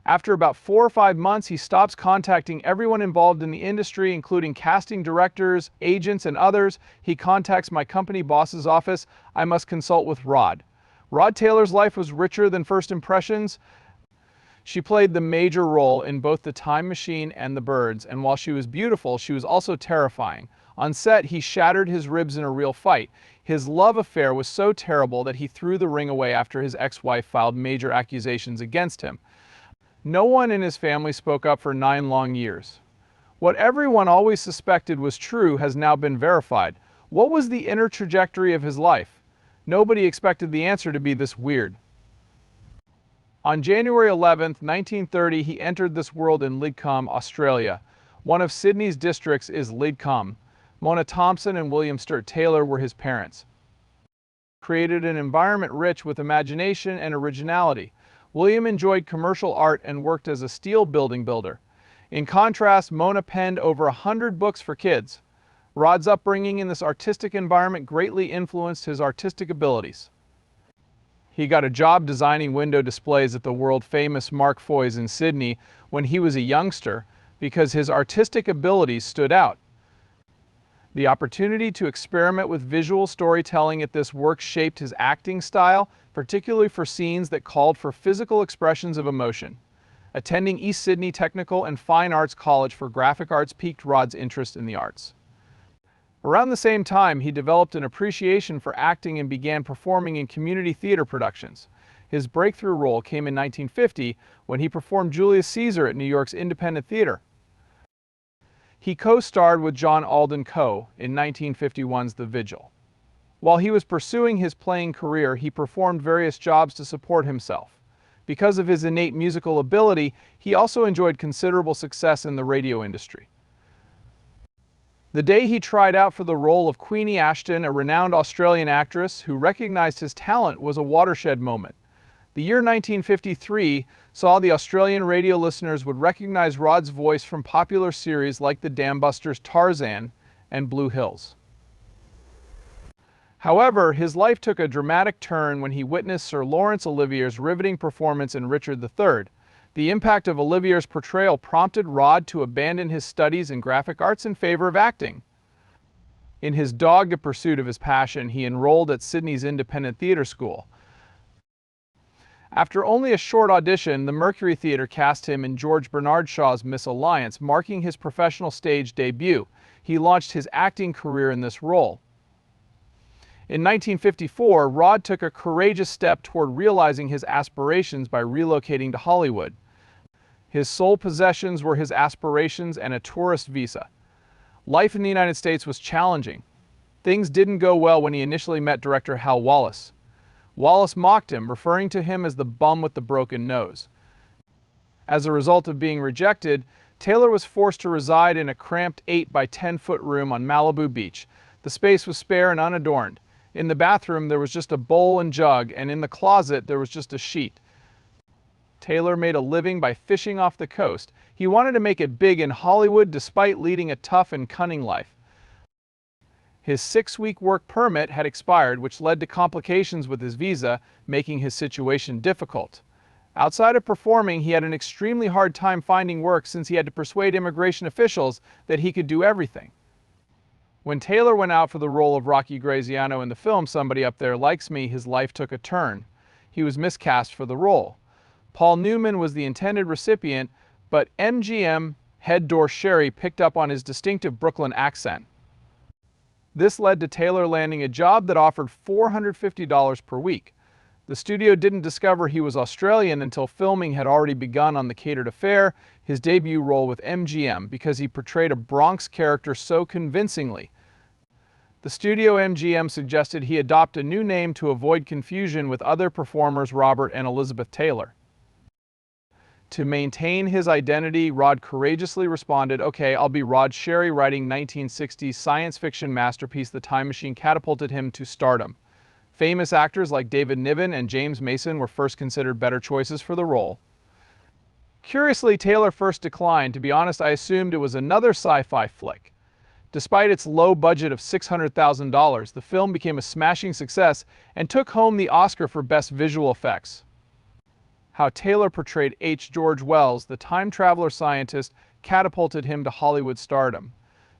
After about 4 or 5 months, he stops contacting everyone involved in the industry, including casting directors, agents, and others. He contacts my company boss's office. I must consult with Rod. Rod Taylor's life was richer than first impressions. She played the major role in both The Time Machine and The Birds, and while she was beautiful, she was also terrifying. On set, he shattered his ribs in a real fight. His love affair was so terrible that he threw the ring away after his ex-wife filed major accusations against him. No one in his family spoke up for 9 long years. What everyone always suspected was true has now been verified. What was the inner trajectory of his life? Nobody expected the answer to be this weird. On January 11, 1930, he entered this world in Lidcombe, Australia. One of Sydney's districts is Lidcombe. Mona Thompson and William Sturt Taylor were his parents. Created an environment rich with imagination and originality. William enjoyed commercial art and worked as a steel building builder. In contrast, Mona penned over 100 books for kids. Rod's upbringing in this artistic environment greatly influenced his artistic abilities. He got a job designing window displays at the world-famous Mark Foy's in Sydney when he was a youngster because his artistic abilities stood out. The opportunity to experiment with visual storytelling at this work shaped his acting style, particularly for scenes that called for physical expressions of emotion. Attending East Sydney Technical and Fine Arts College for graphic arts piqued Rod's interest in the arts. Around the same time, he developed an appreciation for acting and began performing in community theater productions. His breakthrough role came in 1950 when he performed Julius Caesar at New York's Independent Theater. He co-starred with John Alden Coe in 1951's The Vigil. While he was pursuing his playing career, he performed various jobs to support himself. Because of his innate musical ability, he also enjoyed considerable success in the radio industry. The day he tried out for the role of Queenie Ashton, a renowned Australian actress who recognized his talent, was a watershed moment. The year 1953 saw the Australian radio listeners would recognize Rod's voice from popular series like the Dam Busters' Tarzan and Blue Hills. However, his life took a dramatic turn when he witnessed Sir Laurence Olivier's riveting performance in Richard III. The impact of Olivier's portrayal prompted Rod to abandon his studies in graphic arts in favor of acting. In his dogged pursuit of his passion, he enrolled at Sydney's Independent Theatre School. After only a short audition, the Mercury Theatre cast him in George Bernard Shaw's Miss Alliance, marking his professional stage debut. He launched his acting career in this role. In 1954, Rod took a courageous step toward realizing his aspirations by relocating to Hollywood. His sole possessions were his aspirations and a tourist visa. Life in the United States was challenging. Things didn't go well when he initially met director Hal Wallace. Wallace mocked him, referring to him as the bum with the broken nose. As a result of being rejected, Taylor was forced to reside in a cramped 8 by 10-foot room on Malibu Beach. The space was spare and unadorned. In the bathroom, there was just a bowl and jug, and in the closet, there was just a sheet. Taylor made a living by fishing off the coast. He wanted to make it big in Hollywood despite leading a tough and cunning life. His 6-week work permit had expired, which led to complications with his visa, making his situation difficult. Outside of performing, he had an extremely hard time finding work since he had to persuade immigration officials that he could do everything. When Taylor went out for the role of Rocky Graziano in the film Somebody Up There Likes Me, his life took a turn. He was miscast for the role. Paul Newman was the intended recipient, but MGM head Dor Sherry picked up on his distinctive Brooklyn accent. This led to Taylor landing a job that offered $450 per week. The studio didn't discover he was Australian until filming had already begun on The Catered Affair, his debut role with MGM, because he portrayed a Bronx character so convincingly. The studio MGM suggested he adopt a new name to avoid confusion with other performers Robert and Elizabeth Taylor. To maintain his identity, Rod courageously responded, "Okay, I'll be Rod Sherry," writing 1960s science fiction masterpiece The Time Machine catapulted him to stardom. Famous actors like David Niven and James Mason were first considered better choices for the role. Curiously, Taylor first declined. To be honest, I assumed it was another sci-fi flick. Despite its low budget of $600,000, the film became a smashing success and took home the Oscar for Best Visual Effects. how Taylor portrayed H. George Wells, the time traveler scientist, catapulted him to Hollywood stardom.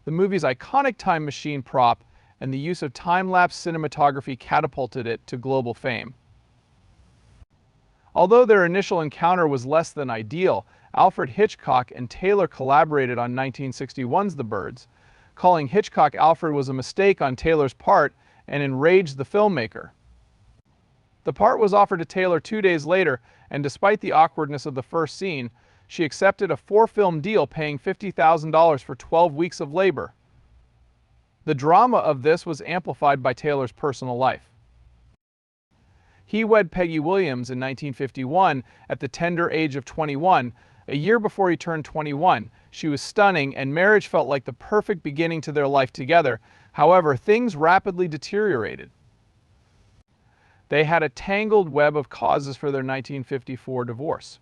The movie's iconic time machine prop and the use of time-lapse cinematography catapulted it to global fame. Although their initial encounter was less than ideal, Alfred Hitchcock and Taylor collaborated on 1961's The Birds. Calling Hitchcock Alfred was a mistake on Taylor's part and enraged the filmmaker. The part was offered to Taylor 2 days later, and despite the awkwardness of the first scene, she accepted a 4-film deal paying $50,000 for 12 weeks of labor. The drama of this was amplified by Taylor's personal life. He wed Peggy Williams in 1951 at the tender age of 21. A year before he turned 21, she was stunning and marriage felt like the perfect beginning to their life together. However, things rapidly deteriorated. They had a tangled web of causes for their 1954 divorce.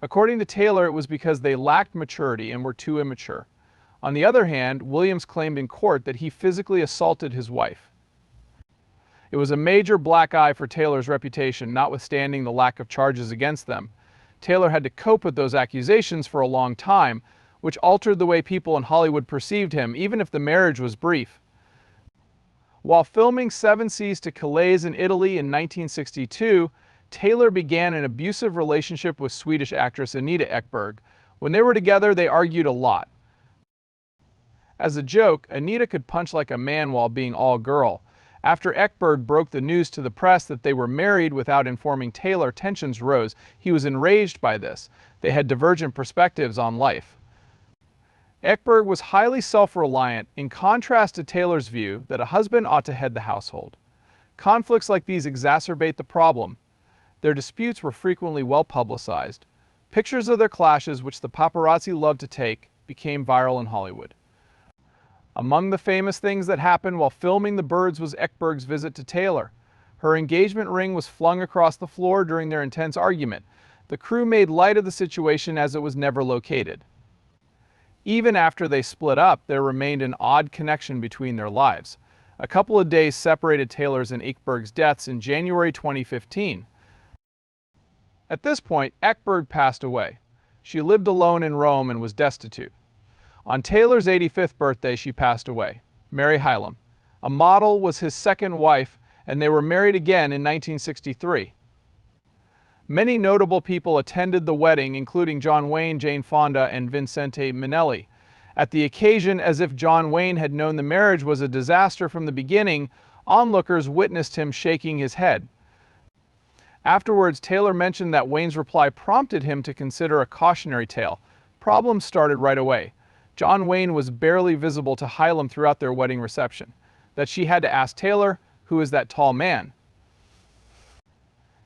According to Taylor, it was because they lacked maturity and were too immature. On the other hand, Williams claimed in court that he physically assaulted his wife. It was a major black eye for Taylor's reputation, notwithstanding the lack of charges against them. Taylor had to cope with those accusations for a long time, which altered the way people in Hollywood perceived him, even if the marriage was brief. While filming Seven Seas to Calais in Italy in 1962, Taylor began an abusive relationship with Swedish actress Anita Ekberg. When they were together, they argued a lot. As a joke, Anita could punch like a man while being all girl. After Ekberg broke the news to the press that they were married without informing Taylor, tensions rose. He was enraged by this. They had divergent perspectives on life. Ekberg was highly self-reliant, in contrast to Taylor's view that a husband ought to head the household. Conflicts like these exacerbate the problem. Their disputes were frequently well publicized. Pictures of their clashes, which the paparazzi loved to take, became viral in Hollywood. Among the famous things that happened while filming The Birds was Ekberg's visit to Taylor. Her engagement ring was flung across the floor during their intense argument. The crew made light of the situation as it was never located. Even after they split up, there remained an odd connection between their lives. A couple of days separated Taylor's and Ekberg's deaths in January 2015. At this point, Ekberg passed away. She lived alone in Rome and was destitute. On Taylor's 85th birthday, she passed away. Mary Hylam, a model, was his second wife, and they were married again in 1963. Many notable people attended the wedding, including John Wayne, Jane Fonda, and Vincente Minnelli. At the occasion, as if John Wayne had known the marriage was a disaster from the beginning, onlookers witnessed him shaking his head. Afterwards, Taylor mentioned that Wayne's reply prompted him to consider a cautionary tale. Problems started right away. John Wayne was barely visible to Hylam throughout their wedding reception. That she had to ask Taylor, "Who is that tall man?"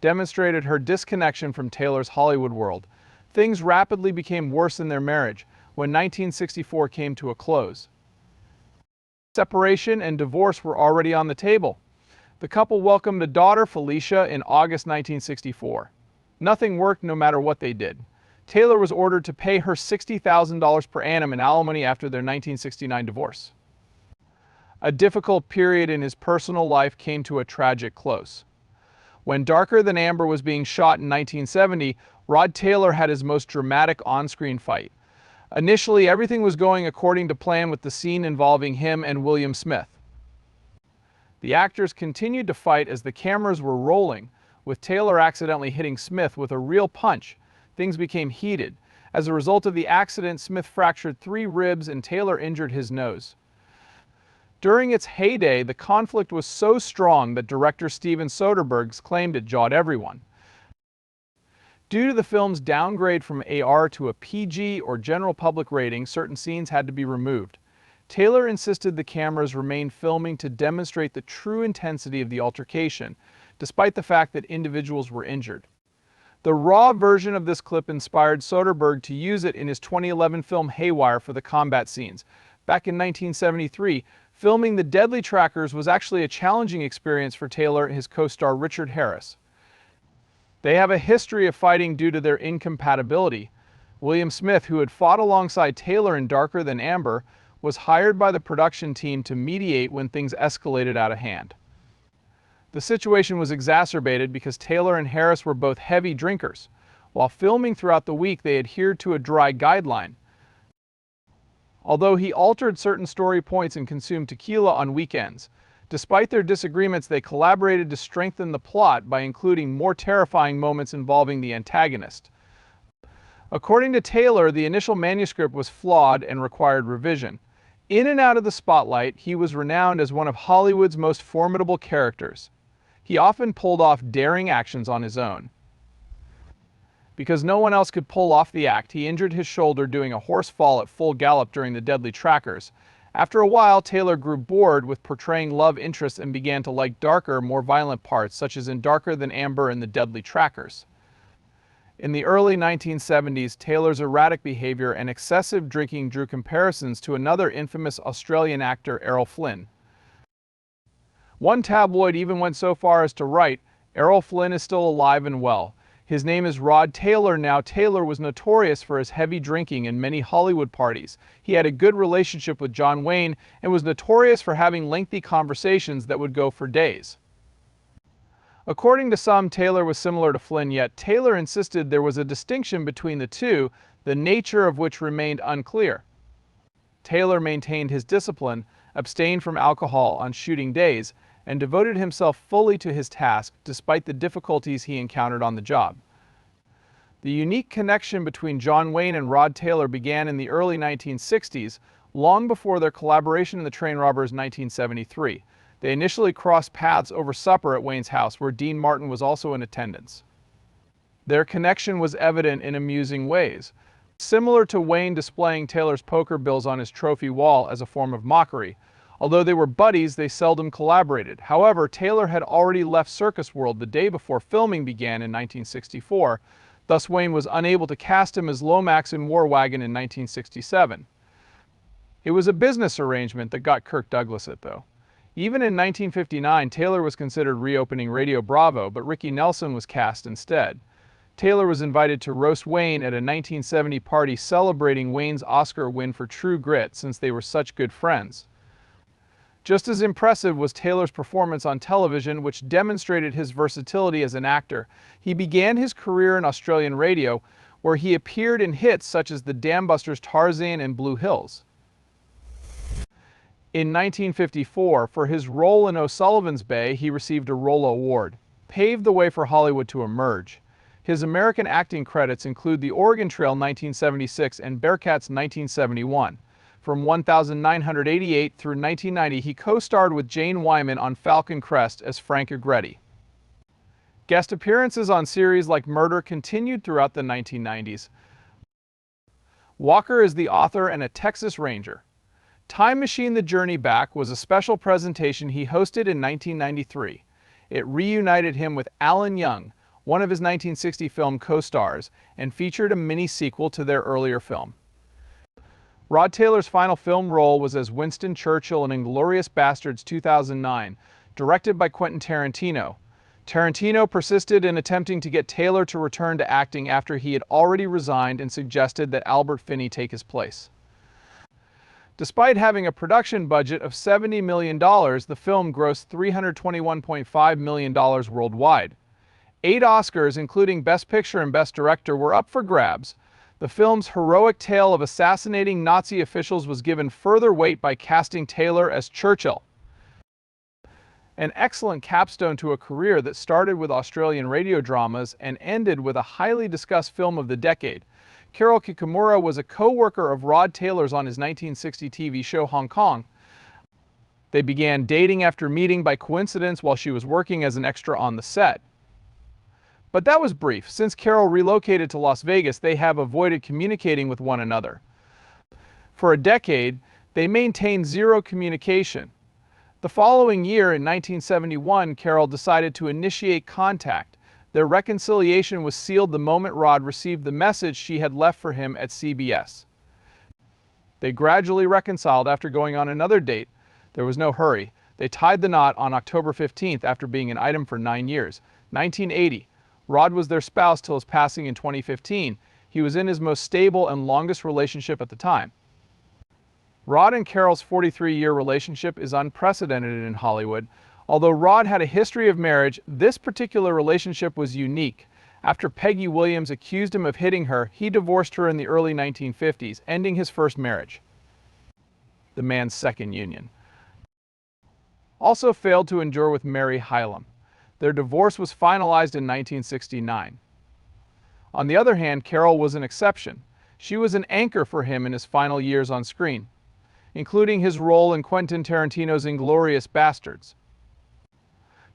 demonstrated her disconnection from Taylor's Hollywood world. Things rapidly became worse in their marriage when 1964 came to a close. Separation and divorce were already on the table. The couple welcomed a daughter, Felicia, in August 1964. Nothing worked no matter what they did. Taylor was ordered to pay her $60,000 per annum in alimony after their 1969 divorce. A difficult period in his personal life came to a tragic close. When Darker Than Amber was being shot in 1970, Rod Taylor had his most dramatic on-screen fight. Initially, everything was going according to plan with the scene involving him and William Smith. The actors continued to fight as the cameras were rolling, with Taylor accidentally hitting Smith with a real punch. Things became heated. As a result of the accident, Smith fractured 3 ribs and Taylor injured his nose. During its heyday, the conflict was so strong that director Steven Soderbergh claimed it jawed everyone. Due to the film's downgrade from AR to a PG or general public rating, certain scenes had to be removed. Taylor insisted the cameras remain filming to demonstrate the true intensity of the altercation, despite the fact that individuals were injured. The raw version of this clip inspired Soderbergh to use it in his 2011 film Haywire for the combat scenes. Back in 1973, filming the deadly trackers was actually a challenging experience for Taylor and his co-star Richard Harris. They have a history of fighting due to their incompatibility. William Smith, who had fought alongside Taylor in Darker Than Amber, was hired by the production team to mediate when things escalated out of hand. The situation was exacerbated because Taylor and Harris were both heavy drinkers. While filming throughout the week, they adhered to a dry guideline. Although he altered certain story points and consumed tequila on weekends. Despite their disagreements, they collaborated to strengthen the plot by including more terrifying moments involving the antagonist. According to Taylor, the initial manuscript was flawed and required revision. In and out of the spotlight, he was renowned as one of Hollywood's most formidable characters. He often pulled off daring actions on his own. Because no one else could pull off the act, he injured his shoulder doing a horse fall at full gallop during the Deadly Trackers. After a while, Taylor grew bored with portraying love interests and began to like darker, more violent parts, such as in Darker Than Amber and the Deadly Trackers. In the early 1970s, Taylor's erratic behavior and excessive drinking drew comparisons to another infamous Australian actor, Errol Flynn. One tabloid even went so far as to write, "Errol Flynn is still alive and well. His name is Rod Taylor now." Taylor was notorious for his heavy drinking in many Hollywood parties. He had a good relationship with John Wayne and was notorious for having lengthy conversations that would go for days. According to some, Taylor was similar to Flynn, yet Taylor insisted there was a distinction between the two, the nature of which remained unclear. Taylor maintained his discipline, abstained from alcohol on shooting days, and devoted himself fully to his task despite the difficulties he encountered on the job. The unique connection between John Wayne and Rod Taylor began in the early 1960s, long before their collaboration in The Train Robbers in 1973. They initially crossed paths over supper at Wayne's house, where Dean Martin was also in attendance. Their connection was evident in amusing ways. Similar to Wayne displaying Taylor's poker bills on his trophy wall as a form of mockery. Although they were buddies, they seldom collaborated. However, Taylor had already left Circus World the day before filming began in 1964, thus Wayne was unable to cast him as Lomax in War Wagon in 1967. It was a business arrangement that got Kirk Douglas it, though. Even in 1959, Taylor was considered reopening Radio Bravo, but Ricky Nelson was cast instead. Taylor was invited to roast Wayne at a 1970 party celebrating Wayne's Oscar win for True Grit, since they were such good friends. Just as impressive was Taylor's performance on television, which demonstrated his versatility as an actor. He began his career in Australian radio, where he appeared in hits such as the Dam Busters' Tarzan and Blue Hills. In 1954, for his role in O'Sullivan's Bay, he received a Rollo Award, paved the way for Hollywood to emerge. His American acting credits include The Oregon Trail 1976 and Bearcats 1971. From 1988 through 1990, he co-starred with Jane Wyman on Falcon Crest as Frank Agretti. Guest appearances on series like Murder continued throughout the 1990s. Walker is the author and a Texas Ranger. Time Machine: The Journey Back was a special presentation he hosted in 1993. It reunited him with Alan Young, one of his 1960 film co-stars, and featured a mini-sequel to their earlier film. Rod Taylor's final film role was as Winston Churchill in Inglourious Basterds 2009, directed by Quentin Tarantino. Tarantino persisted in attempting to get Taylor to return to acting after he had already resigned and suggested that Albert Finney take his place. Despite having a production budget of $70 million, the film grossed $321.5 million worldwide. 8 Oscars, including Best Picture and Best Director, were up for grabs. The film's heroic tale of assassinating Nazi officials was given further weight by casting Taylor as Churchill. An excellent capstone to a career that started with Australian radio dramas and ended with a highly discussed film of the decade. Carol Kikamura was a co-worker of Rod Taylor's on his 1960 TV show Hong Kong. They began dating after meeting by coincidence while she was working as an extra on the set. But that was brief. Since Carol relocated to Las Vegas, they have avoided communicating with one another. For a decade, they maintained zero communication. The following year, in 1971, Carol decided to initiate contact. Their reconciliation was sealed the moment Rod received the message she had left for him at CBS. They gradually reconciled after going on another date. There was no hurry. They tied the knot on October 15th after being an item for 9 years. 1980. Rod was their spouse till his passing in 2015. He was in his most stable and longest relationship at the time. Rod and Carol's 43-year relationship is unprecedented in Hollywood. Although Rod had a history of marriage, this particular relationship was unique. After Peggy Williams accused him of hitting her, he divorced her in the early 1950s, ending his first marriage, the man's second union. Also failed to endure with Mary Hylam. Their divorce was finalized in 1969. On the other hand, Carol was an exception. She was an anchor for him in his final years on screen, including his role in Quentin Tarantino's Inglourious Basterds.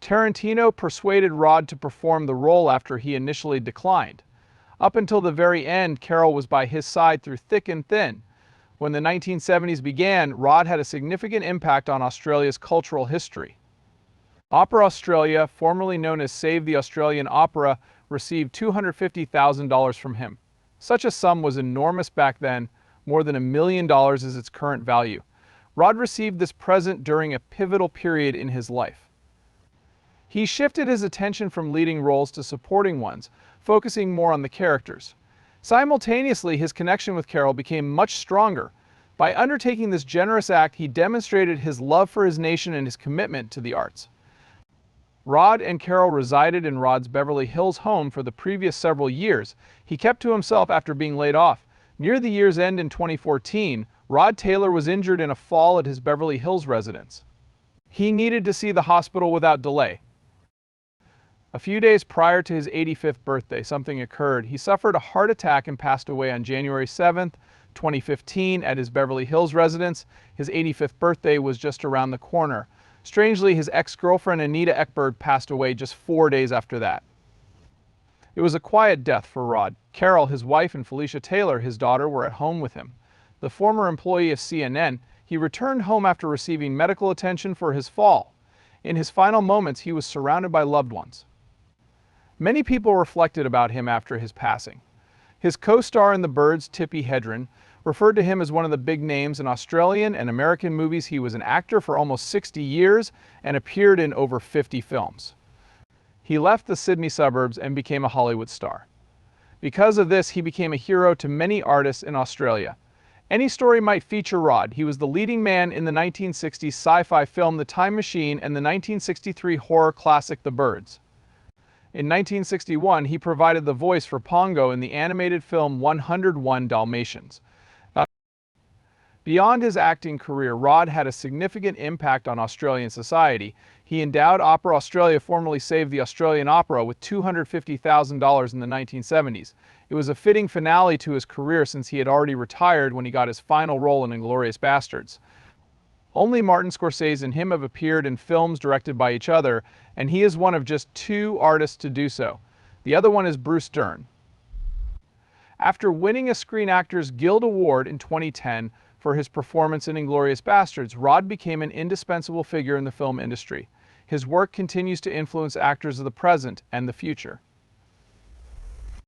Tarantino persuaded Rod to perform the role after he initially declined. Up until the very end, Carol was by his side through thick and thin. When the 1970s began, Rod had a significant impact on Australia's cultural history. Opera Australia, formerly known as Save the Australian Opera, received $250,000 from him. Such a sum was enormous back then, more than $1 million is its current value. Rod received this present during a pivotal period in his life. He shifted his attention from leading roles to supporting ones, focusing more on the characters. Simultaneously, his connection with Carol became much stronger. By undertaking this generous act, he demonstrated his love for his nation and his commitment to the arts. Rod and Carol resided in Rod's Beverly Hills home for the previous several years. He kept to himself after being laid off. Near the year's end in 2014, Rod Taylor was injured in a fall at his Beverly Hills residence. He needed to see the hospital without delay. A few days prior to his 85th birthday, something occurred. He suffered a heart attack and passed away on January 7th, 2015 at his Beverly Hills residence. His 85th birthday was just around the corner. Strangely, his ex-girlfriend Anita Ekberg passed away just 4 days after that. It was a quiet death for Rod. Carol, his wife, and Felicia Taylor, his daughter, were at home with him. The former employee of CNN, he returned home after receiving medical attention for his fall. In his final moments, he was surrounded by loved ones. Many people reflected about him after his passing. His co-star in The Birds, Tippi Hedren, referred to him as one of the big names in Australian and American movies. He was an actor for almost 60 years and appeared in over 50 films. He left the Sydney suburbs and became a Hollywood star. Because of this, he became a hero to many artists in Australia. Any story might feature Rod. He was the leading man in the 1960s sci-fi film The Time Machine and the 1963 horror classic The Birds. In 1961, he provided the voice for Pongo in the animated film 101 Dalmatians. Beyond his acting career, Rod had a significant impact on Australian society. He endowed Opera Australia, formerly Save the Australian Opera, with $250,000 in the 1970s. It was a fitting finale to his career since he had already retired when he got his final role in Inglourious Basterds. Only Martin Scorsese and him have appeared in films directed by each other, and he is one of just 2 artists to do so. The other one is Bruce Dern. After winning a Screen Actors Guild Award in 2010 for his performance in Inglourious Basterds, Rod became an indispensable figure in the film industry. His work continues to influence actors of the present and the future.